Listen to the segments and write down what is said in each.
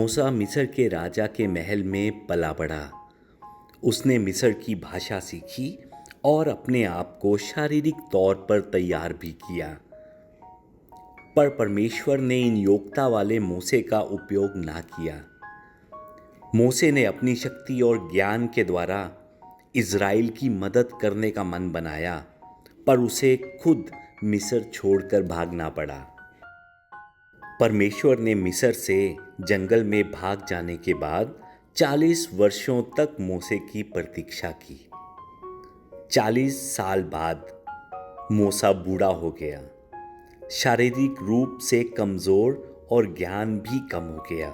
मूसा मिस्र के राजा के महल में पला बढ़ा। उसने मिस्र की भाषा सीखी और अपने आप को शारीरिक तौर पर तैयार भी किया। पर परमेश्वर ने इन योग्यता वाले मूसे का उपयोग ना किया। मूसे ने अपनी शक्ति और ज्ञान के द्वारा इज़राइल की मदद करने का मन बनाया, पर उसे खुद मिस्र छोड़कर भागना पड़ा। परमेश्वर ने मिस्र से जंगल में भाग जाने के बाद 40 वर्षों तक मूसे की प्रतीक्षा की। 40 साल बाद मूसा बूढ़ा हो गया, शारीरिक रूप से कमजोर और ज्ञान भी कम हो गया।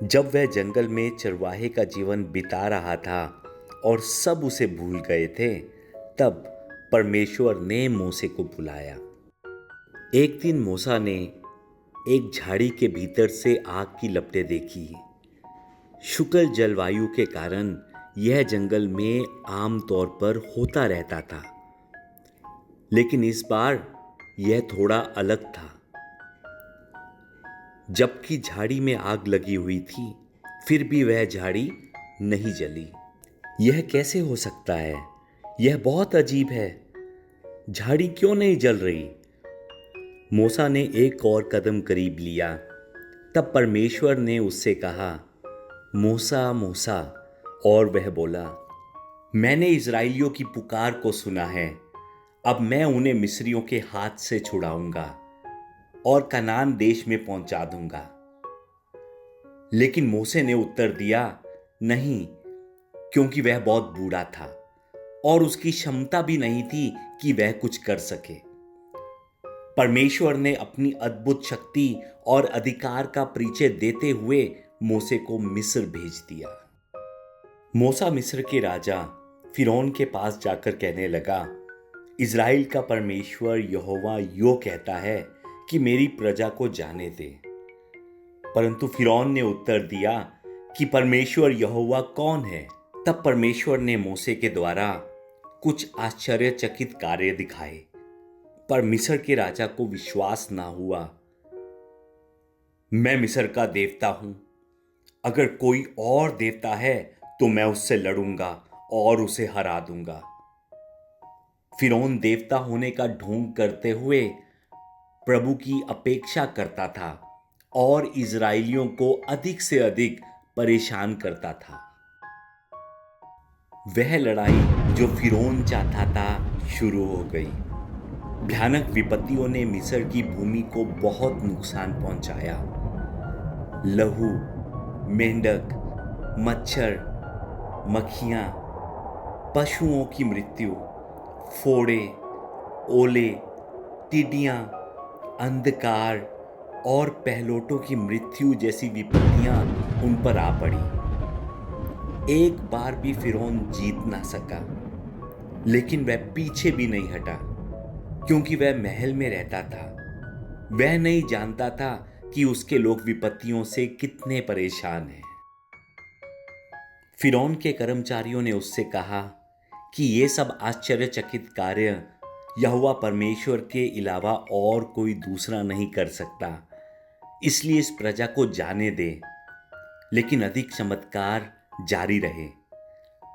जब वह जंगल में चरवाहे का जीवन बिता रहा था और सब उसे भूल गए थे, तब परमेश्वर ने मूसे को बुलाया। एक दिन मूसा ने एक झाड़ी के भीतर से आग की लपटें देखी। शुष्क जलवायु के कारण यह जंगल में आमतौर पर होता रहता था, लेकिन इस बार यह थोड़ा अलग था। जबकि झाड़ी में आग लगी हुई थी, फिर भी वह झाड़ी नहीं जली। यह कैसे हो सकता है? यह बहुत अजीब है। झाड़ी क्यों नहीं जल रही? मूसा ने एक और कदम करीब लिया। तब परमेश्वर ने उससे कहा, मूसा मूसा। और वह बोला, मैंने इज़राइलियों की पुकार को सुना है। अब मैं उन्हें मिस्रियों के हाथ से छुड़ाऊंगा और कनान देश में पहुंचा दूंगा। लेकिन मूसे ने उत्तर दिया, नहीं, क्योंकि वह बहुत बूढ़ा था और उसकी क्षमता भी नहीं थी कि वह कुछ कर सके। परमेश्वर ने अपनी अद्भुत शक्ति और अधिकार का परिचय देते हुए मूसे को मिस्र भेज दिया। मूसा मिस्र के राजा फिरौन के पास जाकर कहने लगा, इज़राइल का परमेश्वर यहोवा यो कहता है कि मेरी प्रजा को जाने दे। परंतु फिरौन ने उत्तर दिया कि परमेश्वर यहोवा कौन है? तब परमेश्वर ने मूसे के द्वारा कुछ आश्चर्यचकित कार्य दिखाए, पर मिस्र के राजा को विश्वास ना हुआ। मैं मिस्र का देवता हूं, अगर कोई और देवता है तो मैं उससे लड़ूंगा और उसे हरा दूंगा। फिरौन देवता होने का ढोंग करते हुए प्रभु की अपेक्षा करता था और इज़राइलियों को अधिक से अधिक परेशान करता था। वह लड़ाई जो फिरौन चाहता था शुरू हो गई। भयानक विपत्तियों ने मिस्र की भूमि को बहुत नुकसान पहुंचाया। लहू, मेंढक, मच्छर, मक्खियां, पशुओं की मृत्यु, फोड़े, ओले, टिड्डियां, अंधकार और पहलोटों की मृत्यु जैसी विपत्तियां उन पर आ पड़ी। एक बार भी फिरौन जीत ना सका, लेकिन वह पीछे भी नहीं हटा, क्योंकि वह महल में रहता था। वह नहीं जानता था कि उसके लोग विपत्तियों से कितने परेशान हैं। फिरौन के कर्मचारियों ने उससे कहा कि ये सब आश्चर्यचकित कार्य यहोवा परमेश्वर के अलावा और कोई दूसरा नहीं कर सकता, इसलिए इस प्रजा को जाने दे, लेकिन अधिक चमत्कार जारी रहे।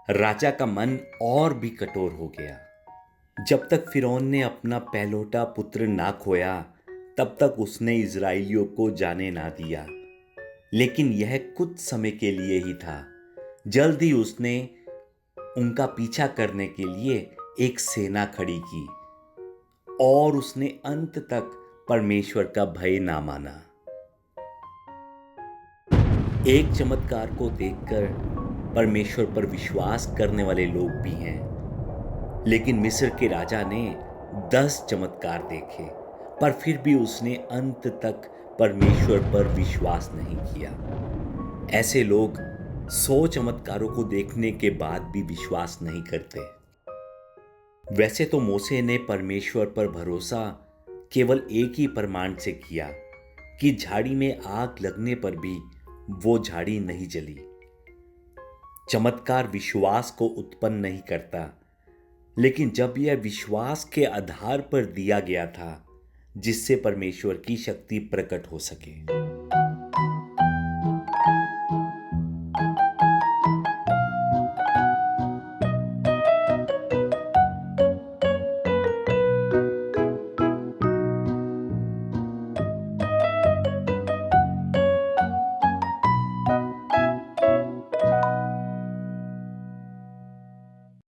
राजा का मन और भी कठोर हो गया। जब तक फिरौन ने अपना पहलौठा पुत्र ना खोया, तब तक उसने इज़राइलियों को जाने ना दिया। लेकिन यह कुछ समय के लिए ही था। जल्द ही उसने उनका पीछा करने के लिए एक सेना खड़ी की और उसने अंत तक परमेश्वर का भय ना माना। एक चमत्कार को देखकर परमेश्वर पर विश्वास करने वाले लोग भी हैं, लेकिन मिस्र के राजा ने 10 चमत्कार देखे, पर फिर भी उसने अंत तक परमेश्वर पर विश्वास नहीं किया। ऐसे लोग 100 चमत्कारों को देखने के बाद भी विश्वास नहीं करते। वैसे तो मूसे ने परमेश्वर पर भरोसा केवल एक ही प्रमाण से किया कि झाड़ी में आग लगने पर भी वो झाड़ी नहीं जली। चमत्कार विश्वास को उत्पन्न नहीं करता, लेकिन जब यह विश्वास के आधार पर दिया गया था, जिससे परमेश्वर की शक्ति प्रकट हो सके।